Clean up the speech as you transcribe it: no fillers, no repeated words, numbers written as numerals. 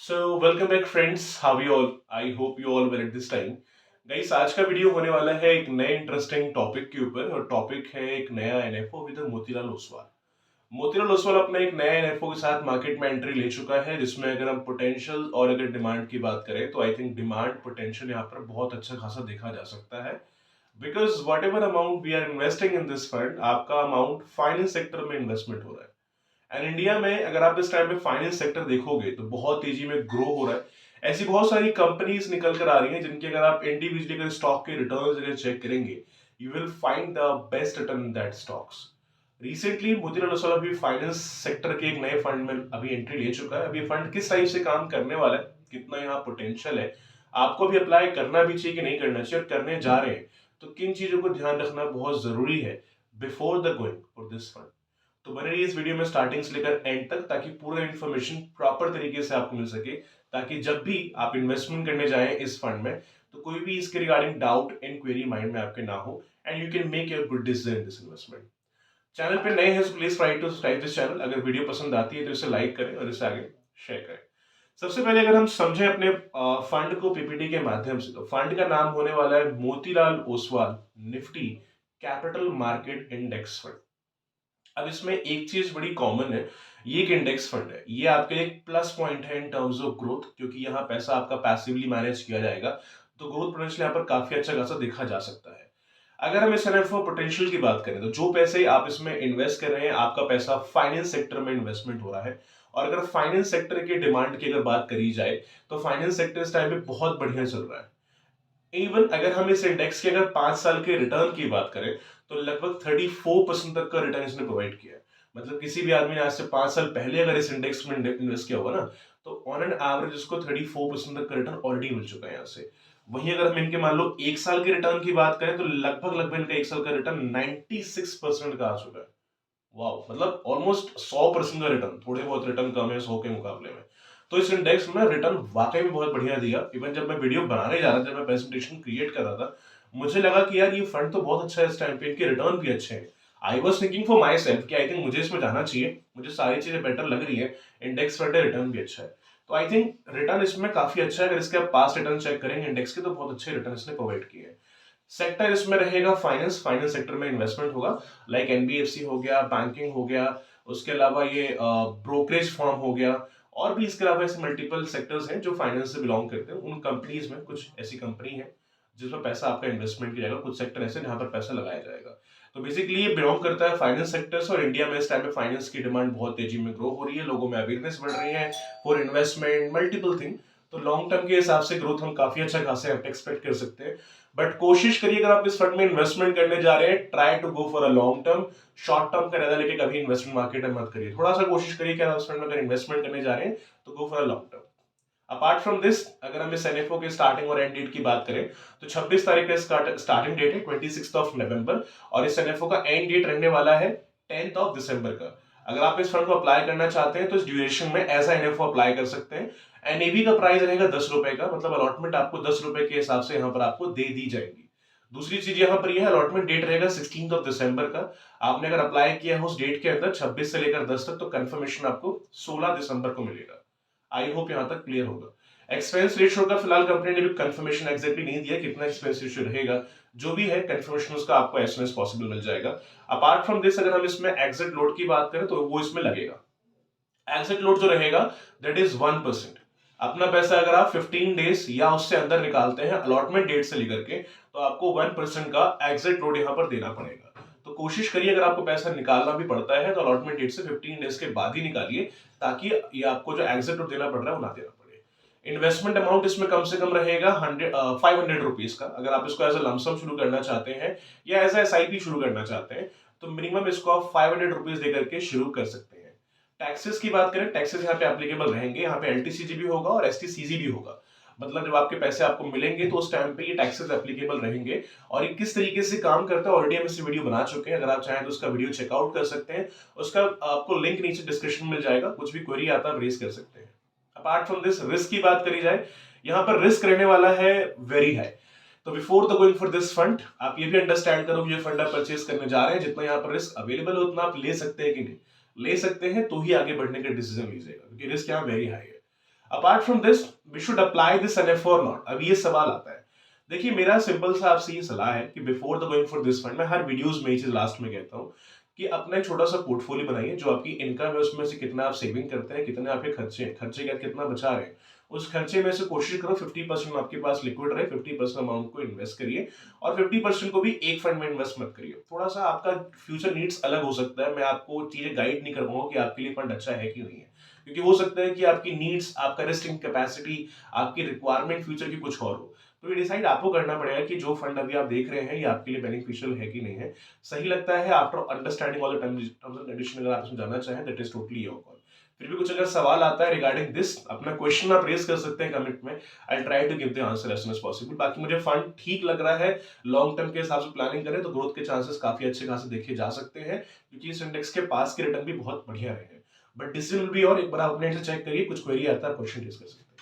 So welcome back friends, how you all? I hope you all well at this time. Guys आज का video होने वाला है एक नए इंटरेस्टिंग टॉपिक के ऊपर और टॉपिक है एक नया एनएफओ विद मोतीलाल ओसवाल। मोतीलाल ओसवाल अपना एक नया एनएफओ के साथ मार्केट में एंट्री ले चुका है जिसमें अगर हम पोटेंशियल और अगर डिमांड की बात करें तो आई थिंक डिमांड पोटेंशियल यहाँ पर बहुत अच्छा खासा देखा जा सकता है because whatever amount we are investing in this fund आपका अमाउंट फाइनेंस सेक्टर में इन्वेस्टमेंट हो रहा है। एंड इंडिया में अगर आप इस टाइम पे फाइनेंस सेक्टर देखोगे तो बहुत तेजी में ग्रो हो रहा है। ऐसी बहुत सारी कंपनीज निकल कर आ रही हैं जिनके अगर आप इंडिविजुअली अगर स्टॉक के रिटर्न्स अगर चेक करेंगे you will find the best return in that stocks. Recently Motilal Oswal अभी फाइनेंस सेक्टर के एक नए फंड में अभी एंट्री ले चुका है। अभी फंड किस टाइप से काम करने वाला है, कितना यहाँ पोटेंशियल है, आपको भी अप्लाई करना भी चाहिए कि नहीं करना चाहिए और करने जा रहे हैं तो किन चीजों को ध्यान रखना बहुत जरूरी है before the going for this fund. तो बने रहिए इस वीडियो में स्टार्टिंग से लेकर एंड तक ताकि पूरा इन्फॉर्मेशन प्रॉपर तरीके से आपको मिल सके, ताकि जब भी आप इन्वेस्टमेंट करने जाएं इस फंड में तो कोई भी इसके रिगार्डिंग डाउट इंक्वेरी माइंड में आपके ना हो and you can make your good decision in this investment. Channel पे नए हैं तो please try to subscribe this channel. अगर वीडियो पसंद आती है तो इसे लाइक करें और इसे आगे शेयर करें। सबसे पहले अगर हम समझें अपने फंड को पीपीटी के माध्यम से तो फंड का नाम होने वाला है Motilal Oswal Nifty capital market index fund. अब इसमें एक चीज बड़ी कॉमन है, ये एक इंडेक्स फंड है, ये आपके लिए एक प्लस पॉइंट है इन टर्म्स ऑफ ग्रोथ क्योंकि यहाँ पैसा आपका पैसिवली मैनेज किया जाएगा तो ग्रोथ पोटेंशियल यहाँ पर काफी अच्छा खासा देखा जा सकता है। अगर हम इस एनएफओ पोटेंशियल की बात करें तो जो पैसे आप इसमें इन्वेस्ट कर रहे हैं आपका पैसा फाइनेंस सेक्टर में इन्वेस्टमेंट हो रहा है। और अगर फाइनेंस सेक्टर की डिमांड की अगर बात करी जाए तो फाइनेंस सेक्टर इस टाइम पे बहुत बढ़िया चल रहा है। इवन अगर हम इस इंडेक्स के अगर 5 साल के रिटर्न की बात करें तो लगभग 34% तक का रिटर्न इसने प्रोवाइड किया है। मतलब किसी भी आदमी ने आज से 5 साल पहले अगर इस इंडेक्स में इन्वेस्ट किया होगा ना तो ऑन एन एवरेज उसको 34% तक का रिटर्न ऑलरेडी मिल चुका है यहाँ से। वहीं अगर हम इनके मान लो 1 साल के रिटर्न की बात करें तो लगभग लगभग इनका 1 साल का रिटर्न 96% का आ चुका है। वाह, मतलब ऑलमोस्ट 100% का रिटर्न, थोड़े बहुत रिटर्न कम है 100 के मुकाबले में। तो इस इंडेक्स में रिटर्न वाकई में बहुत बढ़िया दिया। इवन जब मैं वीडियो बनाने जा रहा था, जब मैं प्रेजेंटेशन क्रिएट कर रहा था, मुझे लगा कि यार ये फंड तो बहुत अच्छा है, इस टाइम पे इनके रिटर्न भी अच्छे हैं। I was thinking for my self कि आई थिंक मुझे इसमें जाना चाहिए, मुझे सारी चीजें बेटर लग रही है, इंडेक्स फंड है, रिटर्न भी अच्छा है। तो आई थिंक रिटर्न इसमें काफी अच्छा है। अगर इसके आप पास रिटर्न चेक करेंगे इंडेक्स के तो बहुत अच्छे रिटर्न इसने प्रोवाइड किए हैं। सेक्टर इसमें रहेगा फाइनेंस, फाइनेंस सेक्टर में इन्वेस्टमेंट होगा, लाइक एनबीएफसी हो गया, बैंकिंग हो गया, उसके अलावा ये ब्रोकरेज फर्म हो गया और भी इसके अलावा ऐसे मल्टीपल सेक्टर्स हैं जो फाइनेंस से बिलोंग करते हैं। उन कंपनीज में कुछ ऐसी कंपनी है जिसमें पैसा आपका इन्वेस्टमेंट किया जाएगा, कुछ सेक्टर ऐसे जहां पर पैसा लगाया जाएगा। तो बेसिकली ये बिलोंग करता है फाइनेंस सेक्टर से और इंडिया में इस टाइम में फाइनेंस की डिमांड बहुत तेजी में ग्रो हो रही है, लोगों में अवेयरनेस बढ़ रही है फॉर इन्वेस्टमेंट मल्टीपल थिंग। तो लॉन्ग टर्म के हिसाब से ग्रोथ हम काफी अच्छा खासे एक्सपेक्ट कर सकते हैं। बट कोशिश करिए अगर आप इस फंड में इन्वेस्टमेंट करने जा रहे हैं, try to go for a long term. Short term का रहता लेके कभी इन्वेस्टमेंट मार्केट में मत करिए। थोड़ा सा कोशिश करिए कि आप इस फंड में अगर इन्वेस्टमेंट करने जा रहे हैं तो गो for a long term. Apart from this अगर हम इस एनएफओ के स्टार्टिंग और एंड डेट की बात करें तो 26 तारीख का स्टार्टिंग डेट है 26 ऑफ नवंबर और इस एनएफओ का एंड डेट रहने वाला है 10 ऑफ दिसंबर का। अगर आप इस फंड को अप्लाई करना चाहते हैं तो इस ड्यूरेशन में ऐसा एनएफओ अप्लाई कर सकते हैं। एनएवी का प्राइस रहेगा 10 रुपए का, मतलब अलॉटमेंट आपको 10 रुपए के हिसाब से यहाँ पर आपको दे दी जाएगी। दूसरी चीज यहाँ पर यह है अलॉटमेंट डेट रहेगा 16 ऑफ दिसंबर का। आपने अगर अप्लाई किया है उस डेट के अंदर 26 से लेकर 10 तक तो कंफर्मेशन आपको 16 दिसंबर को मिलेगा। आई होप यहां तक क्लियर होगा। एक्सपेंस रेशियो का फिलहाल कंपनी ने भी कंफर्मेशन एग्जैक्टली नहीं दिया कितना एक्सपेंस रेशियो रहेगा, जो भी है कंफर्मेशन उसका आपको एज सुन एज पॉसिबल मिल जाएगा। अपार्ट फ्रॉम दिस अगर हम इसमें एग्जिट लोड की बात करें तो वो इसमें लगेगा। एग्जिट लोड जो रहेगा दैट इज 1%। अपना पैसा अगर आप 15 डेज या उससे अंदर निकालते हैं अलॉटमेंट डेट से लेकर के तो आपको 1% का एग्जिट लोड यहाँ पर देना पड़ेगा। तो कोशिश करिए अगर आपको पैसा निकालना भी पड़ता है तो अलॉटमेंट डेट से 15 डेज के बाद ही निकालिए ताकि ये आपको जो एग्जिट लोड देना पड़ रहा है वो ना देना पड़े। इन्वेस्टमेंट अमाउंट इसमें कम से कम रहेगा 500 रुपीज का। अगर आप इसको एज ए लमसम शुरू करना चाहते हैं या एज एसआईपी शुरू करना चाहते हैं तो मिनिमम इसको आप 500 रुपीज देकर के शुरू कर सकते हैं। टैक्सेस की बात करें, टैक्सेस यहाँ पे एप्लीकेबल रहेंगे, यहाँ पे एलटीसीजी भी होगा और एसटीसीजी भी होगा। मतलब जब आपके पैसे आपको मिलेंगे तो उस टाइम पे ये टैक्सेस एप्लीकेबल रहेंगे। और ये किस तरीके से काम करता है ऑलरेडी हम इस वीडियो बना चुके हैं, अगर आप चाहें तो उसका वीडियो चेकआउट कर सकते हैं। उसका आपको लिंक नीचे डिस्क्रिप्शन मिल जाएगा, कुछ भी क्वेरी आता है रेज कर सकते हैं। अपार्ट फ्रॉम दिस रिस्क की बात करी जाए, यहाँ पर रिस्क रहने वाला है वेरी हाई। तो before the going for this fund आप ये भी अंडरस्टैंड करो कि ये फंड आप परचेज करने जा रहे हैं, जितना यहाँ पर रिस्क अवेलेबल है उतना आप ले सकते हैं कि नहीं ले सकते हैं तो ही आगे बढ़ने का डिसीजन लीजिएगा क्योंकि रिस्क यहाँ वेरी हाई है। Apart from this we should apply this NF और नॉट। अब ये सवाल आता है, देखिए मेरा सिंपल सा आपसे ये सलाह है कि before the going for this fund, मैं हर वीडियोस में ये चीज लास्ट में कहता हूँ कि अपना एक छोटा सा पोर्टफोलियो बनाइए। जो आपकी इनकम है उसमें से कितना आप सेविंग करते हैं, कितने आपके खर्चे हैं, खर्चे का कितना बचा रहे हैं, उस खर्चे में से कोशिश करो 50% आपके पास लिक्विड रहे, 50% अमाउंट को इन्वेस्ट करिए और 50% को भी एक फंड में इन्वेस्ट मत करिए। थोड़ा सा आपका फ्यूचर नीड्स अलग हो सकता है, मैं आपको चीजें गाइड नहीं कर पाऊंगा कि आपके लिए फंड अच्छा है कि नहीं है, क्योंकि हो सकता है कि आपकी नीड्स, आपका रिस्किंग कैपेसिटी, आपकी रिक्वायरमेंट फ्यूचर की कुछ और हो। तो ये डिसाइड आपको करना पड़ेगा कि जो फंड अभी आप देख रहे हैं ये आपके लिए बेनिफिशियल है कि नहीं है, सही लगता है। After understanding all the terms and condition अगर आप इसमें जानना चाहें, that is totally your call. फिर भी कुछ अगर सवाल आता है रिगार्डिंग दिस, अपना क्वेश्चन आप रेज कर सकते हैं कमेंट में। I try to give the answer as soon as possible. बाकी मुझे फंड ठीक लग रहा है, लॉन्ग टर्म के हिसाब से प्लानिंग करें तो ग्रोथ के चांसेस काफी अच्छे खासे देखे जा सकते हैं, क्योंकि इस इंडेक्स के पास के रिटर्न भी बहुत बढ़िया रहे हैं। बट डिसीजन भी, और एक बार आप अपने से चेक करिए, कुछ क्वेरी आता है क्वेश्चन रेज कर सकते हैं।